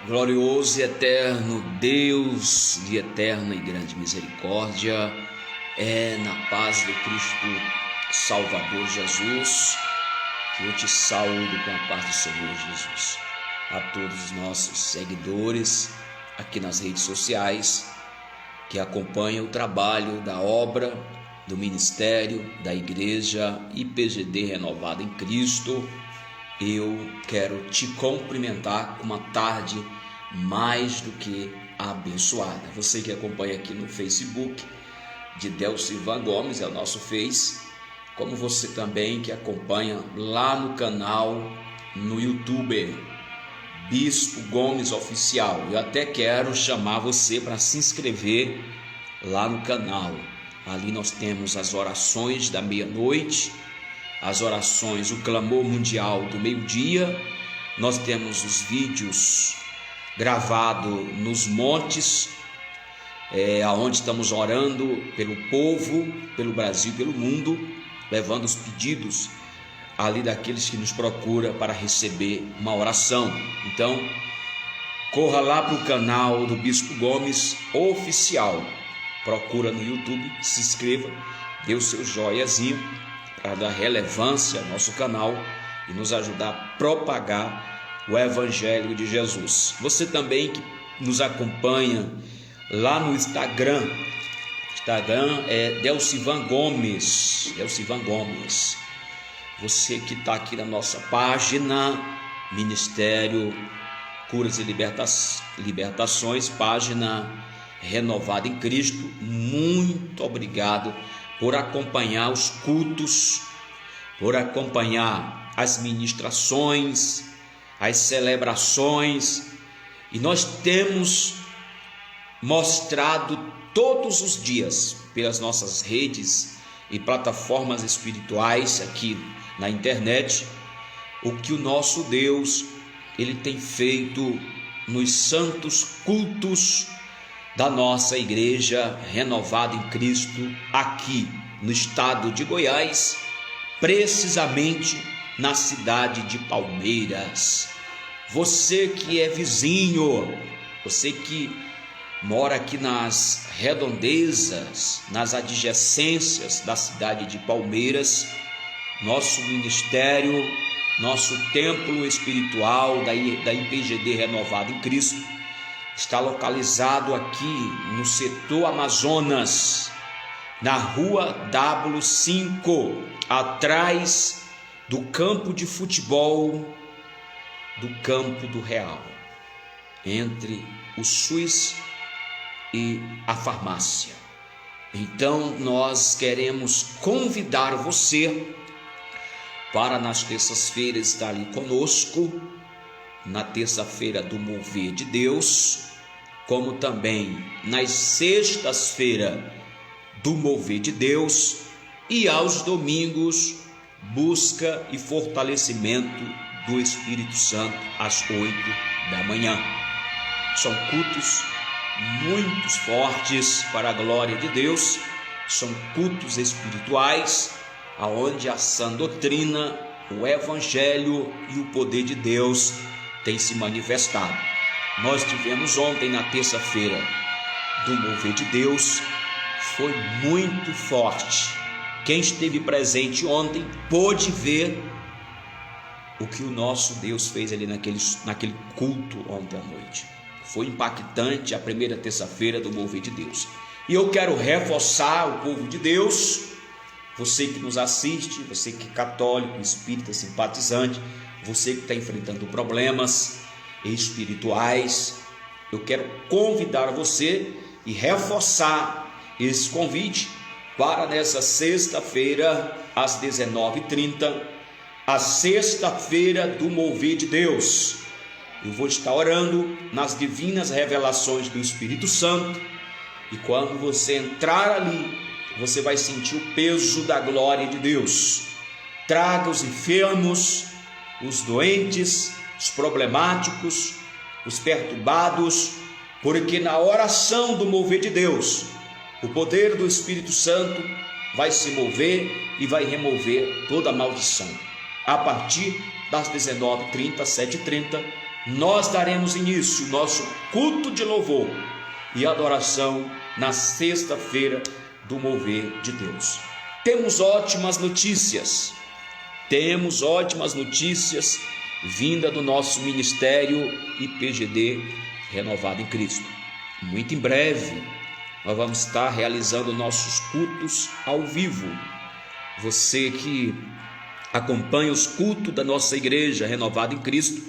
Glorioso e eterno Deus de eterna e grande misericórdia, é na paz do Cristo Salvador Jesus que eu te saúdo com a paz do Senhor Jesus. A todos os nossos seguidores aqui nas redes sociais que acompanham o trabalho da obra, do ministério, da igreja IPGD Renovada em Cristo, eu quero te cumprimentar com uma tarde mais do que abençoada. Você que acompanha aqui no Facebook de Delcivan Gomes, é o nosso Face, como você também que acompanha lá no canal no YouTube Bispo Gomes Oficial. Eu até quero chamar você para se inscrever lá no canal. Ali nós temos as orações da meia-noite, as orações, o clamor mundial do meio-dia. Nós temos os vídeos gravados nos montes, onde estamos orando pelo povo, pelo Brasil, pelo mundo, levando os pedidos ali daqueles que nos procuram para receber uma oração. Então, corra lá para o canal do Bispo Gomes Oficial, procura no YouTube, se inscreva, dê o seu joiazinho para dar relevância ao nosso canal e nos ajudar a propagar o Evangelho de Jesus. Você também que nos acompanha lá no Instagram é Delcivan Gomes. Você que está aqui na nossa página, Ministério Curas e Libertações, página Renovada em Cristo, muito obrigado por acompanhar os cultos, por acompanhar as ministrações, as celebrações, e nós temos mostrado todos os dias pelas nossas redes e plataformas espirituais aqui na internet o que o nosso Deus ele tem feito nos santos cultos da nossa igreja Renovada em Cristo aqui no estado de Goiás, precisamente na cidade de Palmeiras. Você que é vizinho, você que mora aqui nas redondezas, nas adjacências da cidade de Palmeiras, nosso ministério, nosso templo espiritual da IPGD Renovada em Cristo está localizado aqui no setor Amazonas, na rua W5, atrás do campo de futebol do Campo do Real, entre o SUS e a farmácia. Então nós queremos convidar você para nas terças-feiras estar ali conosco, na terça-feira do Mover de Deus, como também nas sextas-feiras do Mover de Deus, e aos domingos busca e fortalecimento do Espírito Santo às 8 da manhã. São cultos muito fortes para a glória de Deus, são cultos espirituais aonde a sã doutrina, o Evangelho e o poder de Deus tem se manifestado. Nós tivemos ontem, na terça-feira do Mover de Deus, foi muito forte. Quem esteve presente ontem pôde ver o que o nosso Deus fez ali naquele culto ontem à noite. Foi impactante a primeira terça-feira do Mover de Deus. E eu quero reforçar o povo de Deus, você que nos assiste, você que é católico, espírita, simpatizante, você que está enfrentando problemas espirituais, eu quero convidar você e reforçar esse convite para nessa sexta-feira às 19h30, a sexta-feira do Mover de Deus. Eu vou estar orando nas divinas revelações do Espírito Santo, e quando você entrar ali, você vai sentir o peso da glória de Deus. Traga os enfermos, os doentes, os problemáticos, os perturbados, porque na oração do Mover de Deus, o poder do Espírito Santo vai se mover e vai remover toda a maldição. A partir das 19h30, 7h30, nós daremos início ao nosso culto de louvor e adoração na sexta-feira do mover de Deus. Temos ótimas notícias vinda do nosso ministério IPGD Renovado em Cristo. Muito em breve nós vamos estar realizando nossos cultos ao vivo. Você que acompanha os cultos da nossa igreja Renovado em Cristo,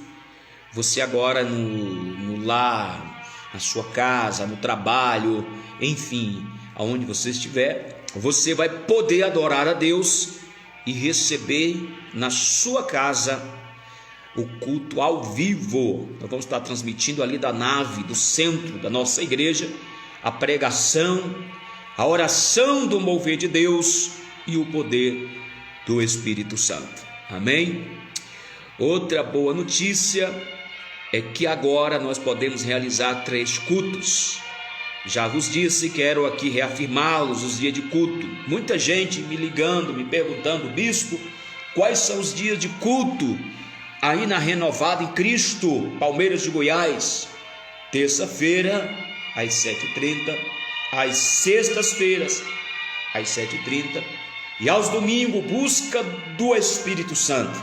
você agora no lar, na sua casa, no trabalho, enfim, aonde você estiver, você vai poder adorar a Deus e receber na sua casa o culto ao vivo. Nós vamos estar transmitindo ali da nave, do centro da nossa igreja, a pregação, a oração do mover de Deus e o poder do Espírito Santo. Amém? Outra boa notícia é que agora nós podemos realizar 3 cultos. Já vos disse, quero aqui reafirmá-los, os dias de culto. Muita gente me ligando, me perguntando: bispo, quais são os dias de culto aí na Renovada em Cristo, Palmeiras de Goiás? Terça-feira às 7h30, às sextas-feiras às 7h30 e aos domingos, busca do Espírito Santo,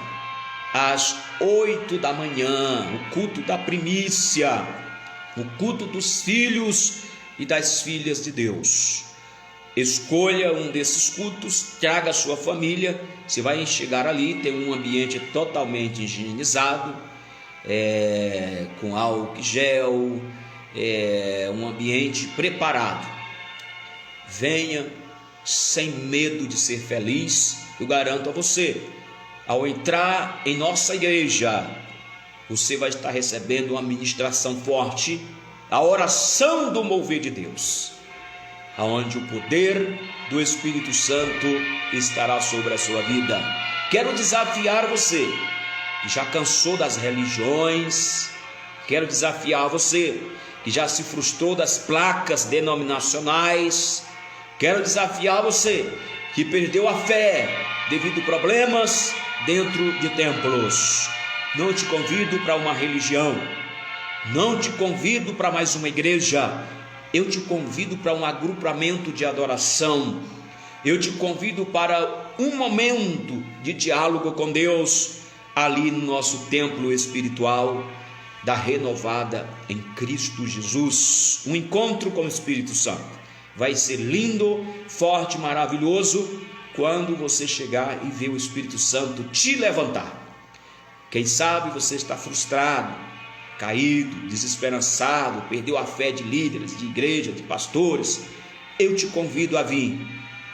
às 8 da manhã, o culto da primícia, o culto dos filhos e das filhas de Deus. Escolha um desses cultos, traga a sua família. Você vai chegar ali, tem um ambiente totalmente higienizado, com álcool gel, um ambiente preparado. Venha sem medo de ser feliz. Eu garanto a você, ao entrar em nossa igreja, você vai estar recebendo uma ministração forte, a oração do mover de Deus, aonde o poder do Espírito Santo estará sobre a sua vida. Quero desafiar você que já cansou das religiões, quero desafiar você que já se frustrou das placas denominacionais, quero desafiar você que perdeu a fé devido a problemas dentro de templos. Não te convido para uma religião, não te convido para mais uma igreja, eu te convido para um agrupamento de adoração, eu te convido para um momento de diálogo com Deus, ali no nosso templo espiritual da Renovada em Cristo Jesus. Um encontro com o Espírito Santo vai ser lindo, forte, maravilhoso, quando você chegar e ver o Espírito Santo te levantar. Quem sabe você está frustrado, caído, desesperançado, perdeu a fé de líderes, de igreja, de pastores. Eu te convido a vir,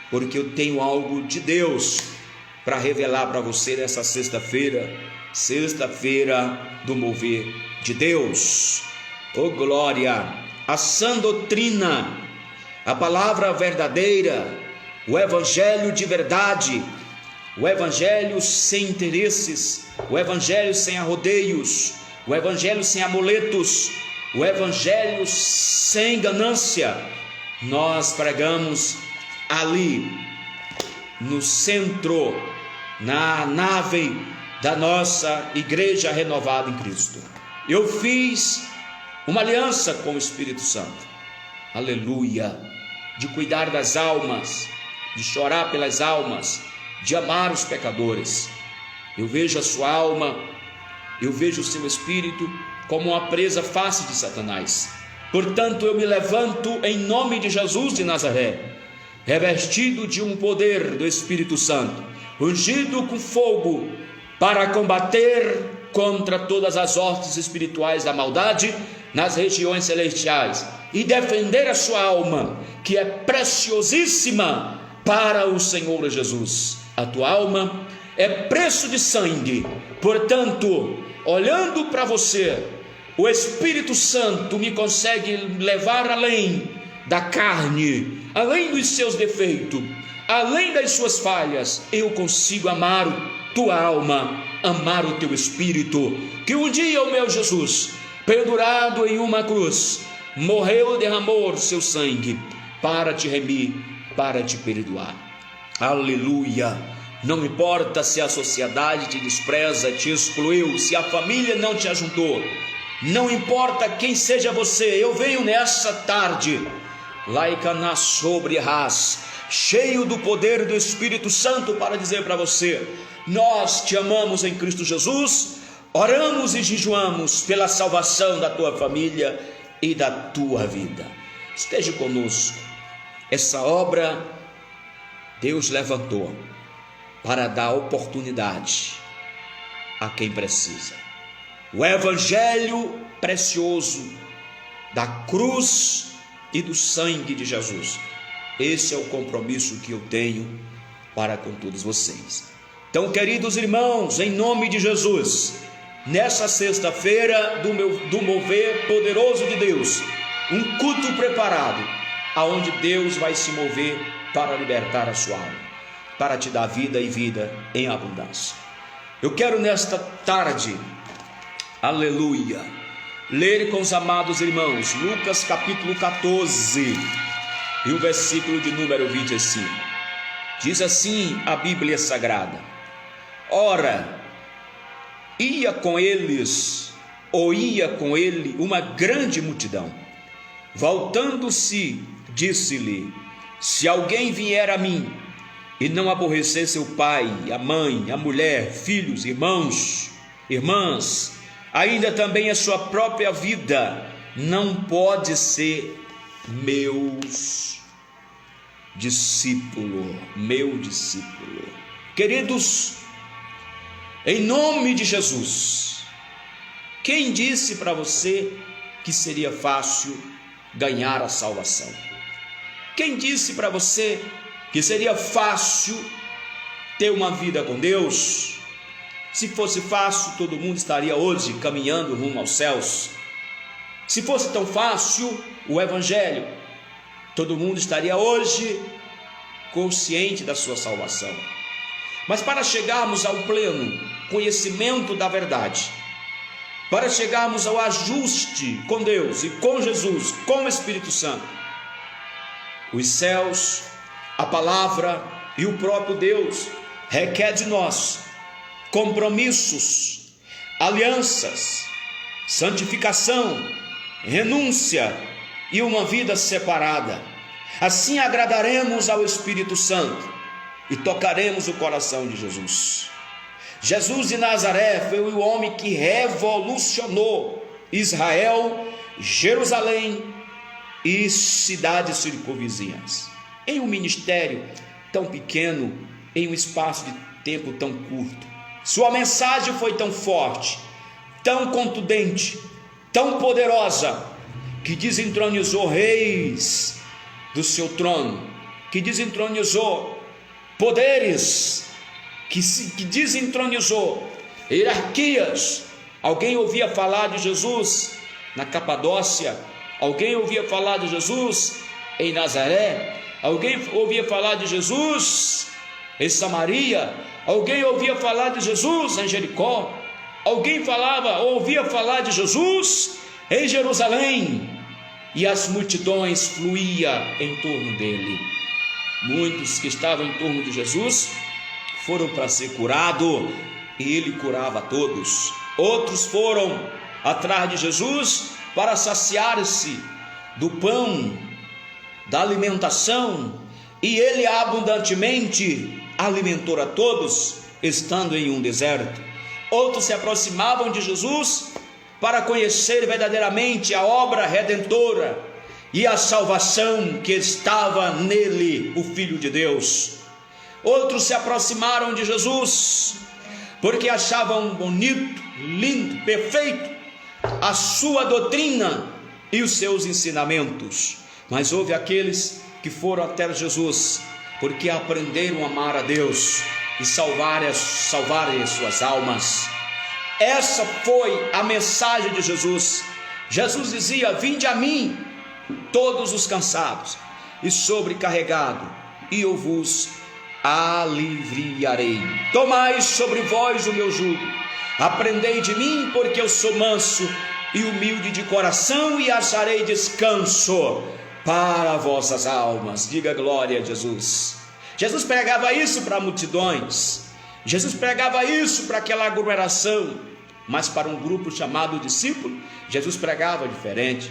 porque eu tenho algo de Deus para revelar para você nessa sexta-feira do mover de Deus. Oh glória! A sã doutrina, a palavra verdadeira, o evangelho de verdade, o evangelho sem interesses, o evangelho sem arrodeios, o evangelho sem amuletos, o evangelho sem ganância. Nós pregamos ali no centro, na nave da nossa igreja Renovada em Cristo. Eu fiz uma aliança com o Espírito Santo, aleluia, de cuidar das almas, de chorar pelas almas, de amar os pecadores. Eu vejo a sua alma, eu vejo o seu espírito como uma presa fácil de Satanás. Portanto, eu me levanto em nome de Jesus de Nazaré, revestido de um poder do Espírito Santo, ungido com fogo, para combater contra todas as hostes espirituais da maldade nas regiões celestiais e defender a sua alma, que é preciosíssima para o Senhor Jesus. A tua alma é preço de sangue. Portanto, olhando para você, o Espírito Santo me consegue levar além da carne, além dos seus defeitos, além das suas falhas. Eu consigo amar tua alma, amar o teu espírito, que um dia o meu Jesus, pendurado em uma cruz, morreu, derramou o seu sangue para te remir, para te perdoar. Aleluia! Não importa se a sociedade te despreza, te excluiu, se a família não te ajudou, não importa quem seja você, eu venho nessa tarde, laicana sobre ras, cheio do poder do Espírito Santo, para dizer para você: nós te amamos em Cristo Jesus, oramos e jejuamos pela salvação da tua família e da tua vida. Esteja conosco. Essa obra Deus levantou para dar oportunidade a quem precisa. O evangelho precioso da cruz e do sangue de Jesus. Esse é o compromisso que eu tenho para com todos vocês. Então, queridos irmãos, em nome de Jesus, nessa sexta-feira do mover poderoso de Deus, um culto preparado, aonde Deus vai se mover para libertar a sua alma, para te dar vida e vida em abundância. Eu quero nesta tarde, aleluia, ler com os amados irmãos Lucas capítulo 14 e o versículo de número 25. Diz assim a Bíblia Sagrada: ora, ia com ele uma grande multidão. Voltando-se, disse-lhe: se alguém vier a mim e não aborrecer seu pai, a mãe, a mulher, filhos, irmãos, irmãs, ainda também a sua própria vida, não pode ser meu discípulo. Queridos, em nome de Jesus, quem disse para você que seria fácil ganhar a salvação? Quem disse para você que seria fácil ter uma vida com Deus? Se fosse fácil, todo mundo estaria hoje caminhando rumo aos céus. Se fosse tão fácil o evangelho, todo mundo estaria hoje consciente da sua salvação. Mas para chegarmos ao pleno conhecimento da verdade, para chegarmos ao ajuste com Deus e com Jesus, com o Espírito Santo, os céus, a palavra e o próprio Deus requer de nós compromissos, alianças, santificação, renúncia e uma vida separada. Assim agradaremos ao Espírito Santo e tocaremos o coração de Jesus. Jesus de Nazaré foi o homem que revolucionou Israel, Jerusalém e cidades circunvizinhas, em um ministério tão pequeno, em um espaço de tempo tão curto. Sua mensagem foi tão forte, tão contundente, tão poderosa, que desentronizou reis do seu trono, que desentronizou poderes, que desentronizou hierarquias. Alguém ouvia falar de Jesus na Capadócia? Alguém ouvia falar de Jesus em Nazaré? Alguém ouvia falar de Jesus em Samaria? Alguém ouvia falar de Jesus em Jericó? Alguém ouvia falar de Jesus em Jerusalém? E as multidões fluíam em torno dele. Muitos que estavam em torno de Jesus foram para ser curado, e ele curava a todos. Outros foram atrás de Jesus para saciar-se do pão, da alimentação, e ele abundantemente alimentou a todos, estando em um deserto. Outros se aproximavam de Jesus para conhecer verdadeiramente a obra redentora e a salvação que estava nele, o Filho de Deus. Outros se aproximaram de Jesus porque achavam bonito, lindo, perfeito a sua doutrina e os seus ensinamentos. Mas houve aqueles que foram até Jesus porque aprenderam a amar a Deus e salvarem as suas almas. Essa foi a mensagem de Jesus. Jesus dizia: vinde a mim todos os cansados e sobrecarregados, e eu vos aliviarei. Tomai sobre vós o meu jugo, aprendei de mim, porque eu sou manso e humilde de coração, e acharei descanso para vossas almas. Diga glória a Jesus. Jesus pregava isso para multidões, Jesus pregava isso para aquela aglomeração, mas para um grupo chamado discípulo, Jesus pregava diferente.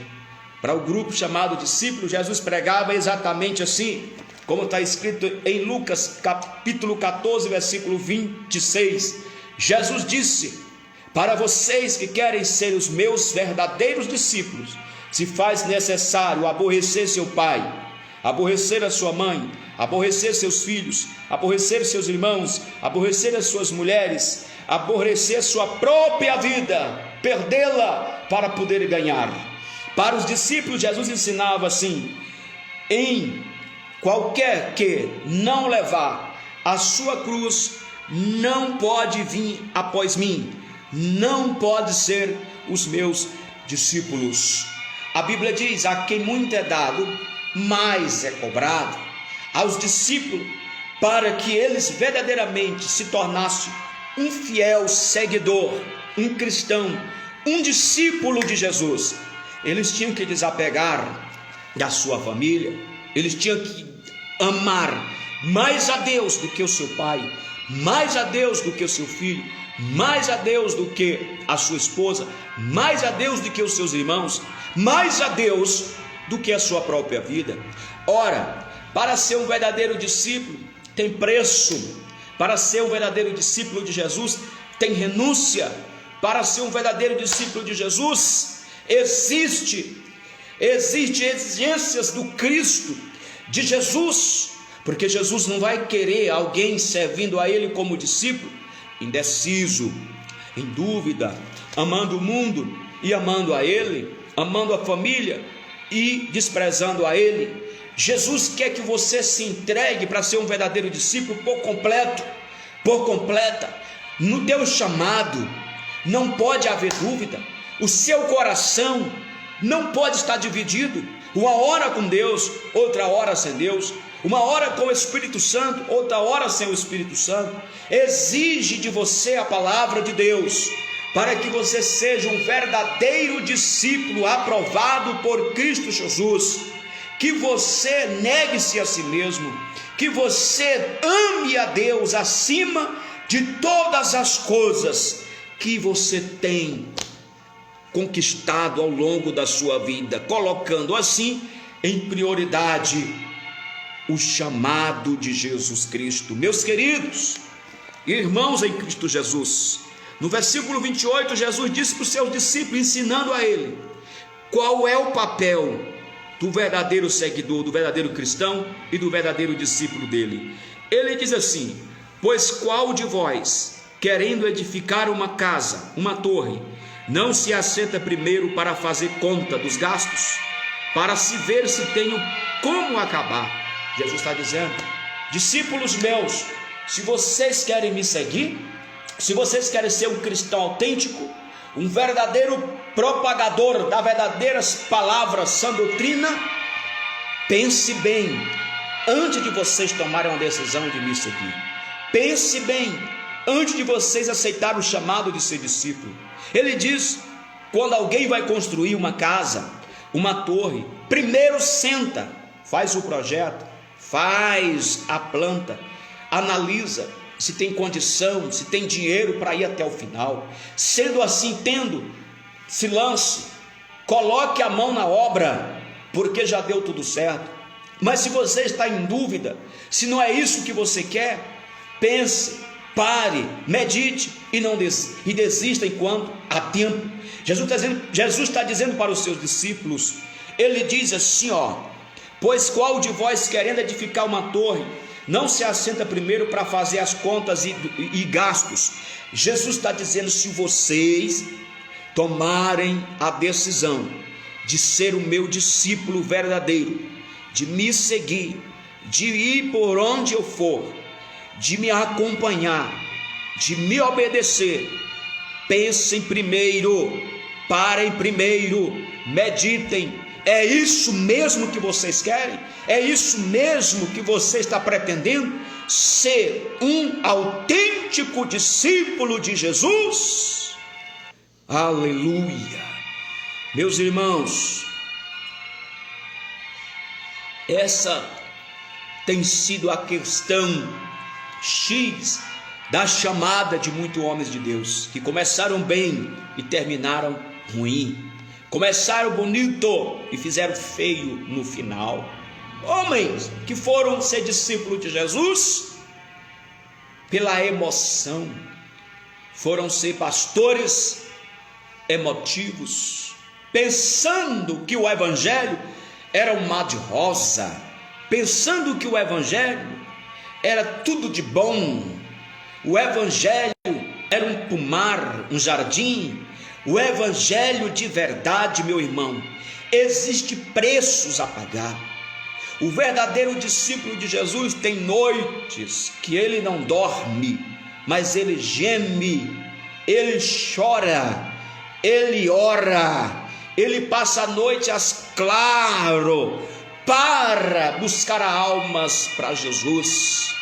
Para o grupo chamado discípulo, Jesus pregava exatamente assim, como está escrito em Lucas capítulo 14, versículo 26. Jesus disse: para vocês que querem ser os meus verdadeiros discípulos, se faz necessário aborrecer seu pai, aborrecer a sua mãe, aborrecer seus filhos, aborrecer seus irmãos, aborrecer as suas mulheres, aborrecer sua própria vida, perdê-la para poder ganhar. Para os discípulos, Jesus ensinava assim: em qualquer que não levar a sua cruz, não pode vir após mim, não pode ser os meus discípulos. A Bíblia diz: a quem muito é dado, mais é cobrado. Aos discípulos, para que eles verdadeiramente se tornassem um fiel seguidor, um cristão, um discípulo de Jesus, eles tinham que desapegar da sua família, eles tinham que amar mais a Deus do que o seu pai, mais a Deus do que o seu filho, mais a Deus do que a sua esposa, mais a Deus do que os seus irmãos, mais a Deus do que a sua própria vida. Ora, para ser um verdadeiro discípulo tem preço, para ser um verdadeiro discípulo de Jesus tem renúncia, para ser um verdadeiro discípulo de Jesus existe exigências do Cristo, de Jesus, porque Jesus não vai querer alguém servindo a Ele como discípulo indeciso, em dúvida, amando o mundo e amando a Ele, amando a família e desprezando a Ele. Jesus quer que você se entregue para ser um verdadeiro discípulo por completo, por completa. No teu chamado não pode haver dúvida, o seu coração não pode estar dividido, uma hora com Deus, outra hora sem Deus, uma hora com o Espírito Santo, outra hora sem o Espírito Santo. Exige de você a palavra de Deus, para que você seja um verdadeiro discípulo aprovado por Cristo Jesus, que você negue-se a si mesmo, que você ame a Deus acima de todas as coisas que você tem conquistado ao longo da sua vida, colocando assim em prioridade o chamado de Jesus Cristo. Meus queridos irmãos em Cristo Jesus, no versículo 28, Jesus disse para os seus discípulos, ensinando a ele qual é o papel do verdadeiro seguidor, do verdadeiro cristão e do verdadeiro discípulo dele. Ele diz assim: pois qual de vós, querendo edificar uma casa, uma torre, não se assenta primeiro para fazer conta dos gastos, para se ver se tenho como acabar? Jesus está dizendo: discípulos meus, se vocês querem me seguir, se vocês querem ser um cristão autêntico, um verdadeiro propagador das verdadeiras palavras, sã doutrina, pense bem antes de vocês tomarem uma decisão de me seguir. Pense bem antes de vocês aceitarem o chamado de ser discípulo. Ele diz: quando alguém vai construir uma casa, uma torre, primeiro senta, faz o projeto, faz a planta, analisa se tem condição, se tem dinheiro para ir até o final. Sendo assim, se lance, coloque a mão na obra, porque já deu tudo certo. Mas se você está em dúvida, se não é isso que você quer, pense, pare, medite e desista enquanto há tempo. Jesus está dizendo para os seus discípulos, ele diz assim, pois qual de vós, querendo edificar uma torre, não se assenta primeiro para fazer as contas e gastos? Jesus está dizendo: se vocês tomarem a decisão de ser o meu discípulo verdadeiro, de me seguir, de ir por onde eu for, de me acompanhar, de me obedecer, pensem primeiro, parem primeiro, meditem. É isso mesmo que vocês querem? É isso mesmo que você está pretendendo? Ser um autêntico discípulo de Jesus? Aleluia! Meus irmãos, essa tem sido a questão X da chamada de muitos homens de Deus, que começaram bem e terminaram ruim, começaram bonito e fizeram feio no final. Homens que foram ser discípulos de Jesus pela emoção, foram ser pastores emotivos, pensando que o evangelho era um mar de rosa, pensando que o evangelho era tudo de bom, o evangelho era um pomar, um jardim. O evangelho de verdade, meu irmão, existe preços a pagar. O verdadeiro discípulo de Jesus tem noites que ele não dorme, mas ele geme, ele chora, ele ora, ele passa a noite às claro para buscar almas para Jesus.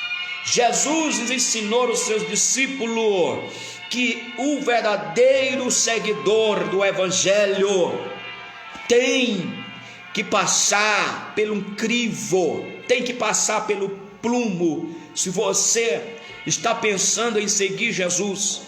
Jesus ensinou aos seus discípulos que o verdadeiro seguidor do evangelho tem que passar pelo crivo, tem que passar pelo plumo. Se você está pensando em seguir Jesus,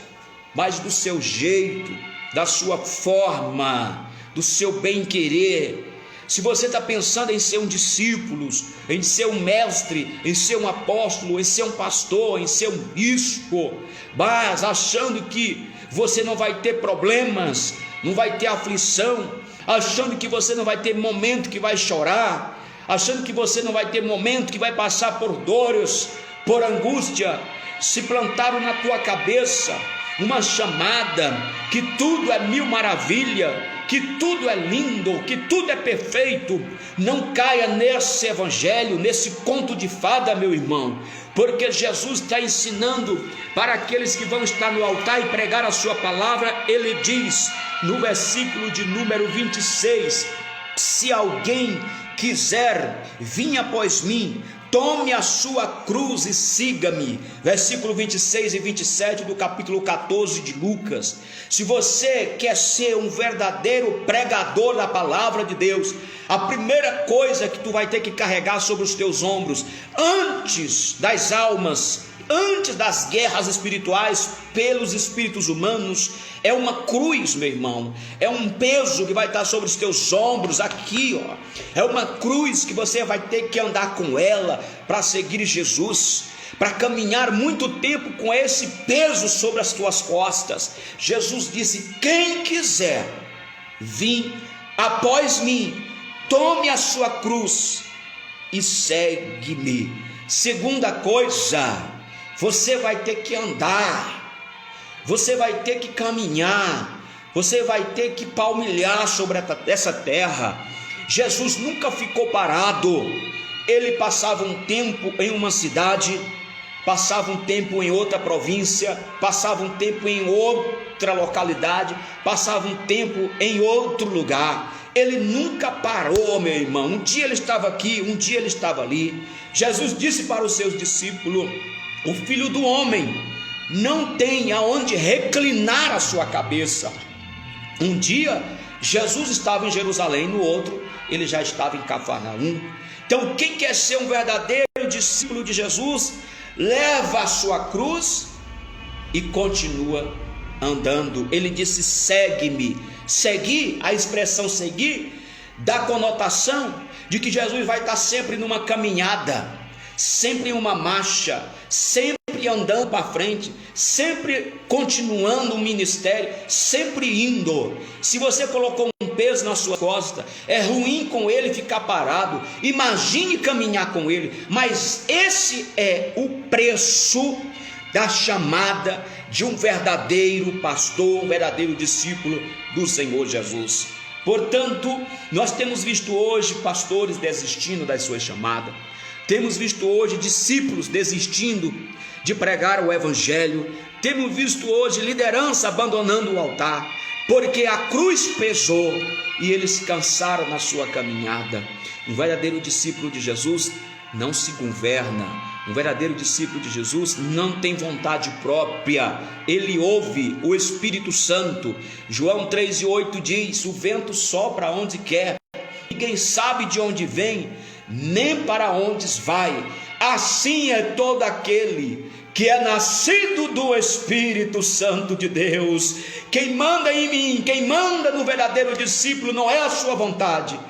mas do seu jeito, da sua forma, do seu bem-querer, se você está pensando em ser um discípulo, em ser um mestre, em ser um apóstolo, em ser um pastor, em ser um bispo, mas achando que você não vai ter problemas, não vai ter aflição, achando que você não vai ter momento que vai chorar, achando que você não vai ter momento que vai passar por dores, por angústia, se plantaram na tua cabeça uma chamada que tudo é mil maravilha, que tudo é lindo, que tudo é perfeito. Não caia nesse evangelho, nesse conto de fada, meu irmão, porque Jesus está ensinando para aqueles que vão estar no altar e pregar a sua palavra. Ele diz no versículo de número 26: se alguém quiser vir após mim, tome a sua cruz e siga-me. Versículo 26 e 27 do capítulo 14 de Lucas. Se você quer ser um verdadeiro pregador da palavra de Deus, a primeira coisa que tu vai ter que carregar sobre os teus ombros, antes das almas, antes das guerras espirituais pelos espíritos humanos, é uma cruz, meu irmão. É um peso que vai estar sobre os teus ombros aqui, ó. É uma cruz que você vai ter que andar com ela para seguir Jesus, para caminhar muito tempo com esse peso sobre as tuas costas. Jesus disse: quem quiser vir após mim, tome a sua cruz e segue-me. Segunda coisa, você vai ter que andar, você vai ter que caminhar, você vai ter que palmilhar sobre essa terra. Jesus nunca ficou parado. Ele passava um tempo em uma cidade, passava um tempo em outra província, passava um tempo em outra localidade, passava um tempo em outro lugar. Ele nunca parou, meu irmão. Um dia ele estava aqui, um dia ele estava ali. Jesus disse para os seus discípulos: o Filho do Homem não tem aonde reclinar a sua cabeça. Um dia Jesus estava em Jerusalém, no outro ele já estava em Cafarnaum. Então, quem quer ser um verdadeiro discípulo de Jesus, leva a sua cruz e continua andando. Ele disse: segue-me. Seguir, a expressão seguir, dá conotação de que Jesus vai estar sempre numa caminhada, sempre em uma marcha, sempre andando para frente, sempre continuando o ministério, sempre indo. Se você colocou um peso na sua costa, é ruim com ele ficar parado. Imagine caminhar com ele. Mas esse é o preço da chamada de um verdadeiro pastor, um verdadeiro discípulo do Senhor Jesus. Portanto, nós temos visto hoje pastores desistindo das suas chamadas, temos visto hoje discípulos desistindo de pregar o evangelho, temos visto hoje liderança abandonando o altar, porque a cruz pesou e eles cansaram na sua caminhada. Um verdadeiro discípulo de Jesus não se governa. Um verdadeiro discípulo de Jesus não tem vontade própria, ele ouve o Espírito Santo. João 3,8 diz: o vento sopra onde quer, ninguém sabe de onde vem, nem para onde vai. assim é todo aquele que é nascido do Espírito Santo de Deus. Quem manda em mim, quem manda no verdadeiro discípulo não é a sua vontade,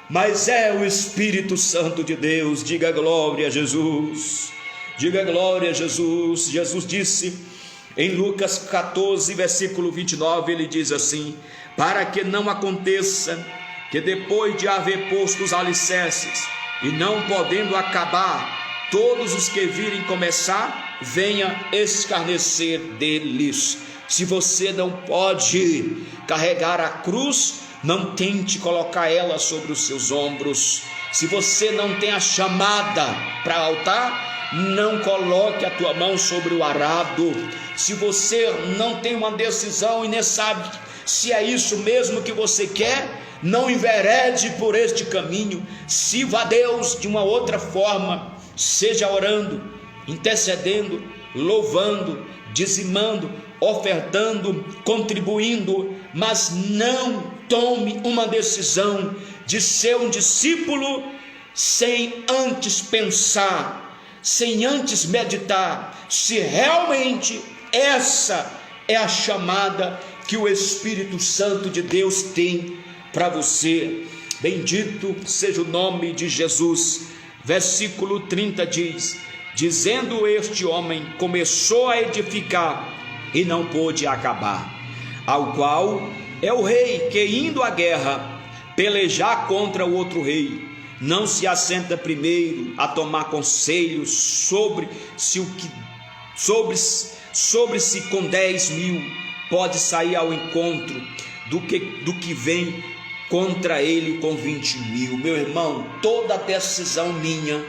mas é o Espírito Santo de Deus. Diga glória a Jesus, diga glória a Jesus. Jesus disse em Lucas 14, versículo 29, ele diz assim: para que não aconteça que depois de haver posto os alicerces, e não podendo acabar, todos os que virem começar, venha escarnecer deles. Se você não pode carregar a cruz, não tente colocar ela sobre os seus ombros. Se você não tem a chamada para altar, não coloque a tua mão sobre o arado. Se você não tem uma decisão e nem sabe se é isso mesmo que você quer, não enverede por este caminho. Sirva a Deus de uma outra forma, seja orando, intercedendo, louvando, dizimando, ofertando, contribuindo, mas não tome uma decisão de ser um discípulo sem antes pensar, sem antes meditar se realmente essa é a chamada que o Espírito Santo de Deus tem para você. Bendito seja o nome de Jesus. Versículo 30 diz: dizendo este homem, começou a edificar e não pôde acabar, ao qual é o rei que, indo à guerra, pelejar contra o outro rei, não se assenta primeiro a tomar conselho sobre se com 10.000 pode sair ao encontro do que vem contra ele com 20.000. Meu irmão, toda decisão minha,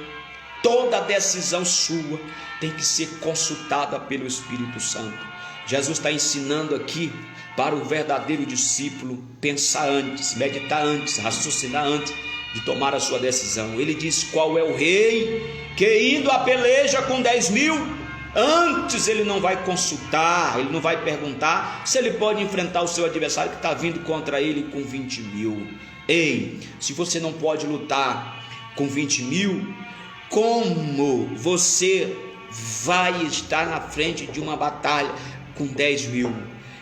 toda decisão sua tem que ser consultada pelo Espírito Santo. Jesus está ensinando aqui para o verdadeiro discípulo pensar antes, meditar antes, raciocinar antes de tomar a sua decisão. Ele diz qual é o rei que, indo à peleja com 10.000, antes ele não vai consultar, ele não vai perguntar se ele pode enfrentar o seu adversário que está vindo contra ele com 20.000. Ei, se você não pode lutar com 20.000, como você vai estar na frente de uma batalha com 10.000?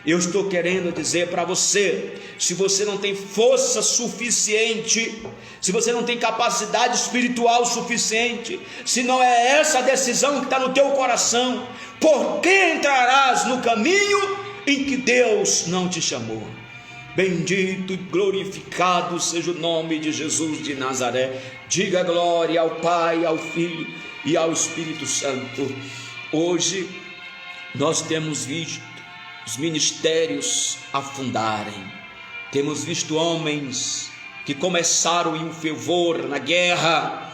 Eu estou querendo dizer para você, se você não tem força suficiente, se você não tem capacidade espiritual suficiente, se não é essa a decisão que está no teu coração, por que entrarás no caminho em que Deus não te chamou? Bendito e glorificado seja o nome de Jesus de Nazaré. Diga glória ao Pai, ao Filho e ao Espírito Santo. Hoje nós temos visto os ministérios afundarem, temos visto homens que começaram em um fervor na guerra,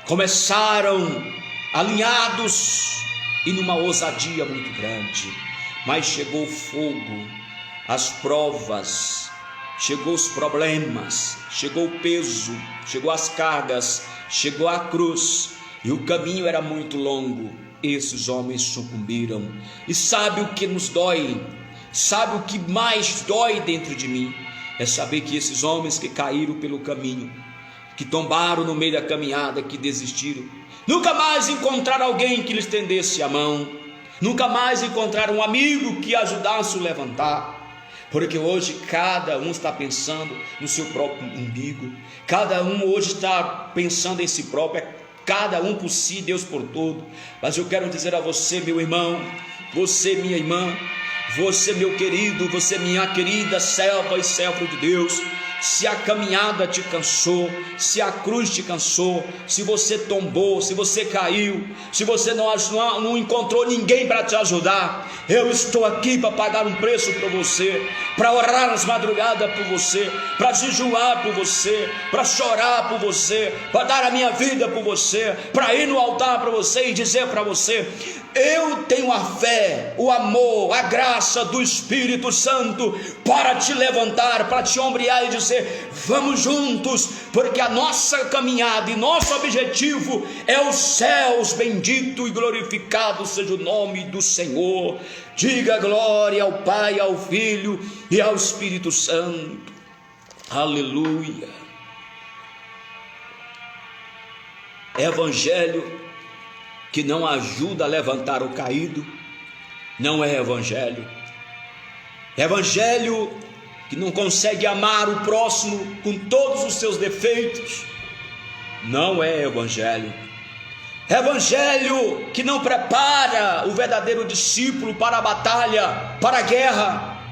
começaram alinhados e numa ousadia muito grande, mas chegou o fogo, as provas, chegou os problemas, chegou o peso, chegou as cargas, chegou a cruz, e o caminho era muito longo. Esses homens sucumbiram. E sabe o que nos dói? Sabe o que mais dói dentro de mim? É saber que esses homens que caíram pelo caminho, que tombaram no meio da caminhada, que desistiram, nunca mais encontraram alguém que lhes estendesse a mão, nunca mais encontraram um amigo que ajudasse a levantar, porque hoje cada um está pensando no seu próprio umbigo, cada um hoje está pensando em si próprio, cada um por si, Deus por todo. Mas eu quero dizer a você, meu irmão, você minha irmã, você meu querido, você minha querida serva e servo de Deus, se a caminhada te cansou, se a cruz te cansou, se você tombou, se você caiu, se você não encontrou ninguém para te ajudar, eu estou aqui para pagar um preço para você, para orar nas madrugadas por você, para jejuar por você, para chorar por você, para dar a minha vida por você, para ir no altar para você e dizer para você: eu tenho a fé, o amor, a graça do Espírito Santo para te levantar, para te ombrear e dizer: vamos juntos, porque a nossa caminhada e nosso objetivo é os céus. Bendito e glorificado seja o nome do Senhor. Diga glória ao Pai, ao Filho e ao Espírito Santo. Aleluia. Evangelho que não ajuda a levantar o caído, não é evangelho. Evangelho que não consegue amar o próximo com todos os seus defeitos, não é evangelho. Evangelho que não prepara o verdadeiro discípulo para a batalha, para a guerra,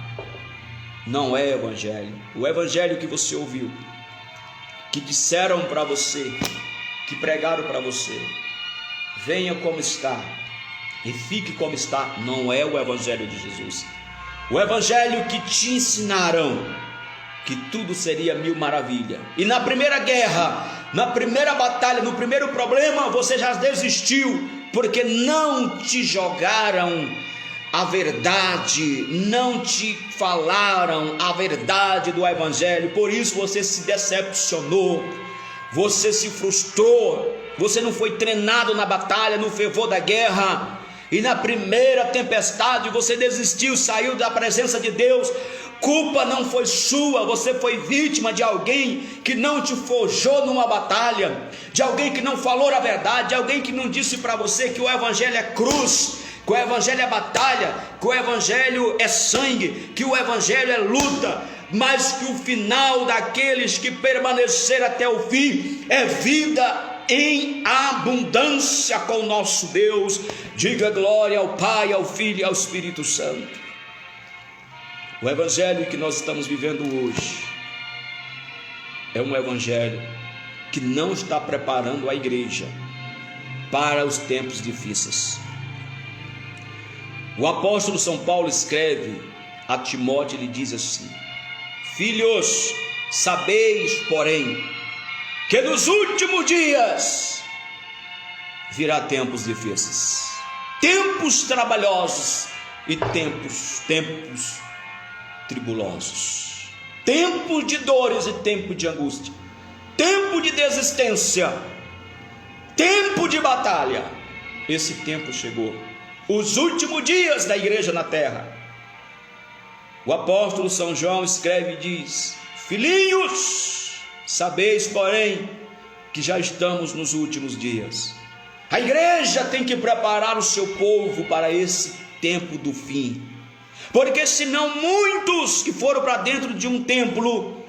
não é evangelho. O evangelho que você ouviu, que disseram para você, que pregaram para você, venha como está e fique como está, não é o evangelho de Jesus. O evangelho que te ensinaram que tudo seria mil maravilha, e na primeira guerra, na primeira batalha, no primeiro problema, você já desistiu, porque não te jogaram a verdade, não te falaram a verdade do evangelho. Por isso você se decepcionou, você se frustrou, você não foi treinado na batalha, no fervor da guerra, e na primeira tempestade você desistiu, saiu da presença de Deus. Culpa não foi sua, você foi vítima de alguém que não te forjou numa batalha, de alguém que não falou a verdade, de alguém que não disse para você que o evangelho é cruz, que o evangelho é batalha, que o evangelho é sangue, que o evangelho é luta, mas que o final daqueles que permaneceram até o fim é vida em abundância com o nosso Deus. Diga glória ao Pai, ao Filho e ao Espírito Santo. O evangelho que nós estamos vivendo hoje é um evangelho que não está preparando a igreja para os tempos difíceis. O apóstolo São Paulo escreve a Timóteo, ele diz assim: filhos, sabeis, porém, que nos últimos dias virá tempos difíceis, tempos trabalhosos e tempos tribulosos, tempo de dores e tempo de angústia, tempo de desistência, tempo de batalha. Esse tempo chegou, os últimos dias da igreja na terra. O apóstolo São João escreve e diz: filhinhos, sabeis, porém, que já estamos nos últimos dias. A igreja tem que preparar o seu povo para esse tempo do fim, porque senão muitos que foram para dentro de um templo,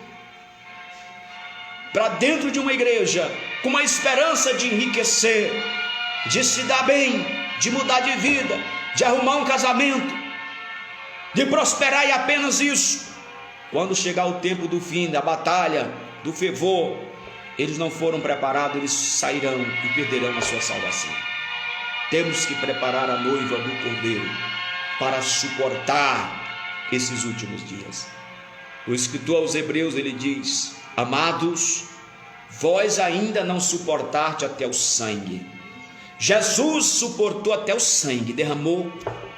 para dentro de uma igreja, com uma esperança de enriquecer, de se dar bem, de mudar de vida, de arrumar um casamento, de prosperar, e apenas isso, quando chegar o tempo do fim, da batalha, do fervor, eles não foram preparados, eles sairão e perderão a sua salvação. Temos que preparar a noiva do Cordeiro para suportar esses últimos dias. O escritor aos Hebreus, ele diz: amados, vós ainda não suportaste até o sangue. Jesus suportou até o sangue, derramou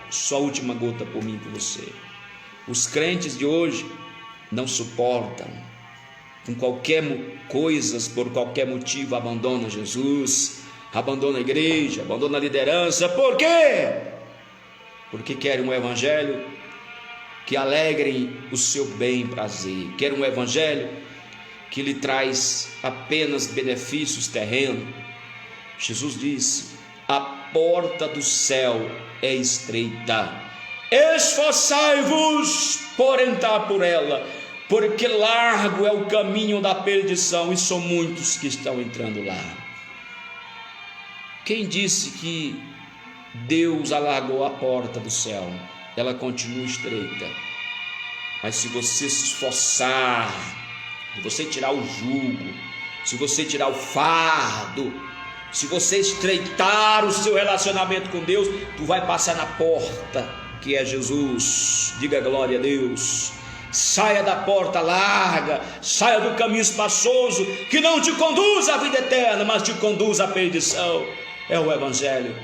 sua última gota por mim e por você. Os crentes de hoje não suportam, com qualquer coisas, por qualquer motivo, abandonam Jesus, abandonam a igreja, abandonam a liderança. Por quê? Porque querem um evangelho que alegre o seu bem e prazer, querem um evangelho que lhe traz apenas benefícios terrenos. Jesus disse: a porta do céu é estreita, esforçai-vos por entrar por ela, porque largo é o caminho da perdição, e são muitos que estão entrando lá. Quem disse que Deus alargou a porta do céu? Ela continua estreita, mas se você se esforçar, se você tirar o jugo, se você tirar o fardo, se você estreitar o seu relacionamento com Deus, tu vai passar na porta que é Jesus. Diga glória a Deus. Saia da porta larga, saia do caminho espaçoso, que não te conduz à vida eterna, mas te conduz à perdição. É o evangelho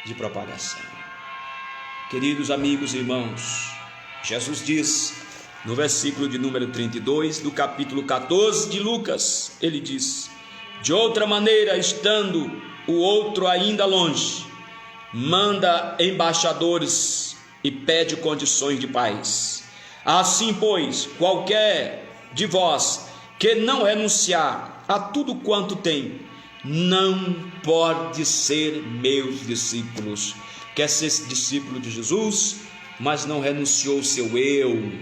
de propagação. Queridos amigos e irmãos, Jesus diz no versículo de número 32 do capítulo 14 de Lucas, ele diz: de outra maneira, estando o outro ainda longe, manda embaixadores e pede condições de paz. Assim, pois, qualquer de vós que não renunciar a tudo quanto tem, não pode ser meus discípulos. Quer ser discípulo de Jesus, mas não renunciou seu eu,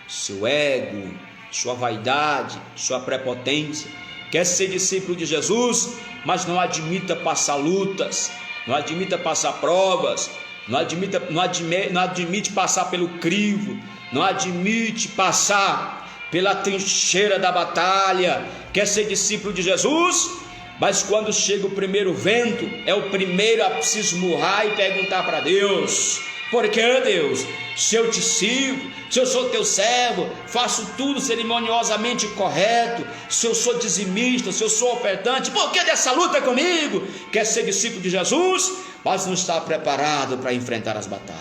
seu ego, sua vaidade, sua prepotência. Quer ser discípulo de Jesus, mas não admita passar lutas, não admita passar provas, não admite passar pelo crivo, não admite passar pela trincheira da batalha. Quer ser discípulo de Jesus, mas quando chega o primeiro vento, é o primeiro a se esmurrar e perguntar para Deus: por que, Deus? Se eu te sirvo, se eu sou teu servo, faço tudo cerimoniosamente correto, se eu sou dizimista, se eu sou ofertante, por que dessa luta comigo? Quer ser discípulo de Jesus, mas não está preparado para enfrentar as batalhas.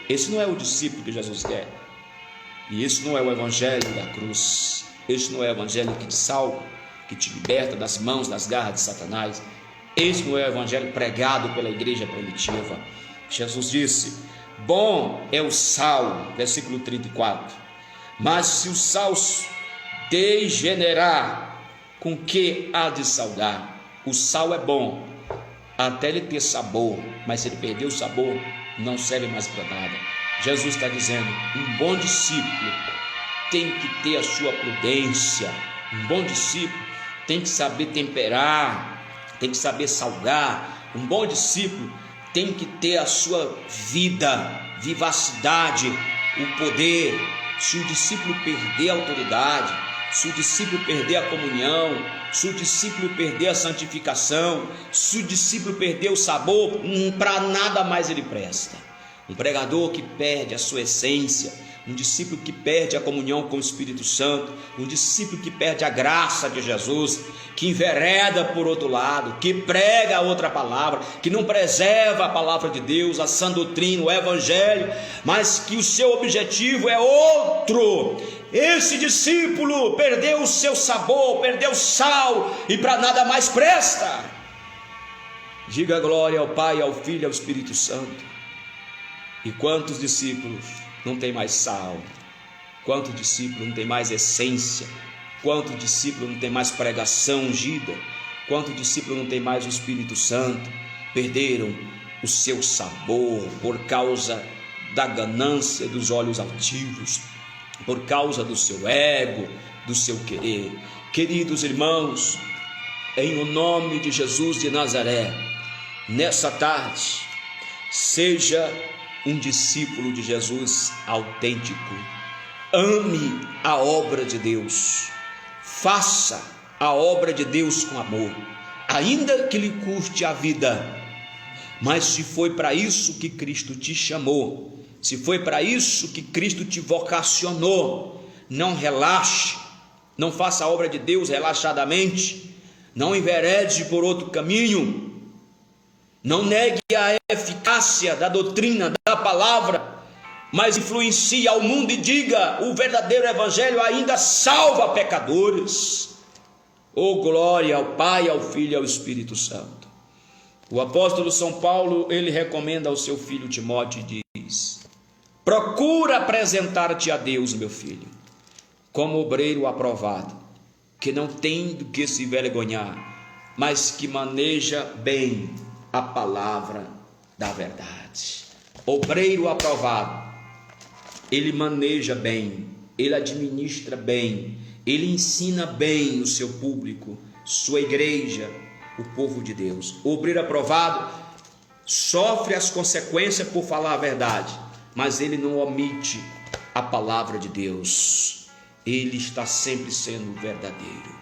Esse não é o discípulo que Jesus quer. E esse não é o evangelho da cruz. Esse não é o evangelho que te salva, que te liberta das mãos, das garras de Satanás. Esse não é o evangelho pregado pela igreja primitiva. Jesus disse: bom é o sal, versículo 34, mas se o sal degenerar, com que há de salgar? O sal é bom até ele ter sabor, mas se ele perder o sabor, não serve mais para nada. Jesus está dizendo: um bom discípulo tem que ter a sua prudência, um bom discípulo tem que saber temperar, tem que saber salgar, um bom discípulo tem que ter a sua vida, vivacidade, o poder. Se o discípulo perder a autoridade, se o discípulo perder a comunhão, se o discípulo perder a santificação, se o discípulo perder o sabor, para nada mais ele presta. Um pregador que perde a sua essência, um discípulo que perde a comunhão com o Espírito Santo, um discípulo que perde a graça de Jesus, que envereda por outro lado, que prega outra palavra, que não preserva a palavra de Deus, a sã doutrina, o evangelho, mas que o seu objetivo é outro. Esse discípulo perdeu o seu sabor, perdeu o sal e para nada mais presta. Diga glória ao Pai, ao Filho e ao Espírito Santo. E quantos discípulos não tem mais sal? Quantos discípulos não tem mais essência? Quantos discípulos não tem mais pregação ungida? Quantos discípulos não tem mais o Espírito Santo? Perderam o seu sabor por causa da ganância dos olhos altivos, por causa do seu ego, do seu querer. Queridos irmãos, em o nome de Jesus de Nazaré, nessa tarde, seja um discípulo de Jesus autêntico. Ame a obra de Deus, faça a obra de Deus com amor, ainda que lhe custe a vida. Mas se foi para isso que Cristo te chamou, se foi para isso que Cristo te vocacionou, não relaxe, não faça a obra de Deus relaxadamente, não enverede por outro caminho, não negue a eficácia da doutrina, da palavra, mas influencie ao mundo e diga: o verdadeiro evangelho ainda salva pecadores. Oh, glória ao Pai, ao Filho e ao Espírito Santo. O apóstolo São Paulo, ele recomenda ao seu filho Timóteo e diz: procura apresentar-te a Deus, meu filho, como obreiro aprovado, que não tem do que se vergonhar, mas que maneja bem a palavra da verdade. Obreiro aprovado, ele maneja bem, ele administra bem, ele ensina bem o seu público, sua igreja, o povo de Deus. O obreiro aprovado sofre as consequências por falar a verdade, mas ele não omite a palavra de Deus, ele está sempre sendo verdadeiro.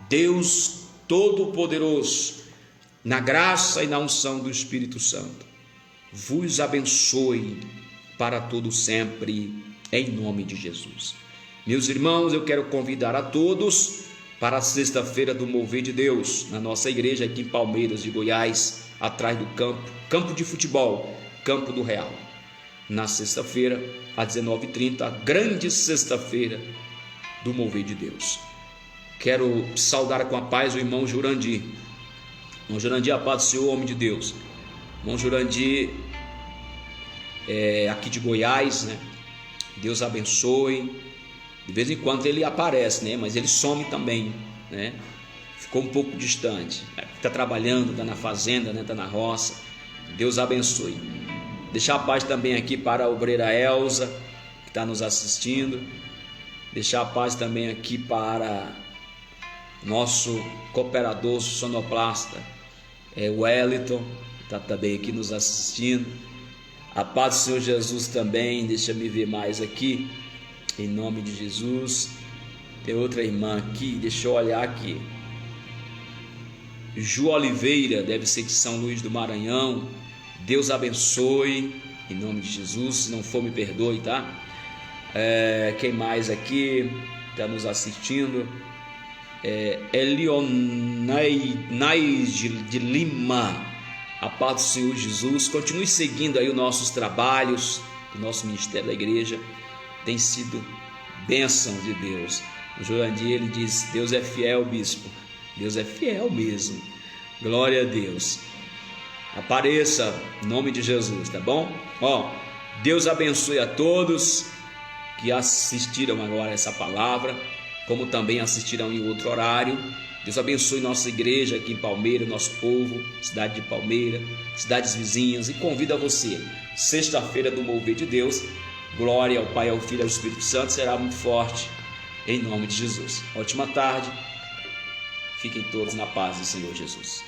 Deus Todo-Poderoso, na graça e na unção do Espírito Santo, vos abençoe para todo sempre, em nome de Jesus. Meus irmãos, eu quero convidar a todos para a sexta-feira do Mover de Deus, na nossa igreja aqui em Palmeiras de Goiás, atrás do campo de futebol, Campo do Real. Na sexta-feira, às 19h30, a grande sexta-feira do Mover de Deus. Quero saudar com a paz o irmão Jurandir. Irmão Jurandir, a paz do Senhor, homem de Deus. Irmão Jurandir, aqui de Goiás, né? Deus abençoe. De vez em quando ele aparece, né? Mas ele some também, né? ficou um pouco distante, está trabalhando, está na fazenda, está na roça. Deus abençoe. Deixar a paz também aqui para a obreira Elza, que está nos assistindo. Deixar a paz também aqui para nosso cooperador sonoplasta, o Wellington, que está também aqui nos assistindo. A paz do Senhor Jesus também. Deixa me ver mais aqui, em nome de Jesus. Tem outra irmã aqui, deixa eu olhar aqui. Ju Oliveira, deve ser de São Luís do Maranhão. Deus abençoe, em nome de Jesus. Se não for, me perdoe, tá? Quem mais aqui está nos assistindo? Elionai de Lima. A paz do Senhor Jesus. Continue seguindo aí os nossos trabalhos, o nosso ministério da igreja tem sido bênção de Deus. O Jurandir, ele diz: Deus é fiel, bispo. Deus é fiel mesmo. Glória a Deus. Apareça em nome de Jesus, tá bom? Deus abençoe a todos que assistiram agora essa palavra, como também assistirão em outro horário. Deus abençoe nossa igreja aqui em Palmeira, nosso povo, cidade de Palmeira, cidades vizinhas, e convido a você, sexta-feira do Mover de Deus. Glória ao Pai, ao Filho e ao Espírito Santo, será muito forte, em nome de Jesus. Ótima tarde, fiquem todos na paz do Senhor Jesus.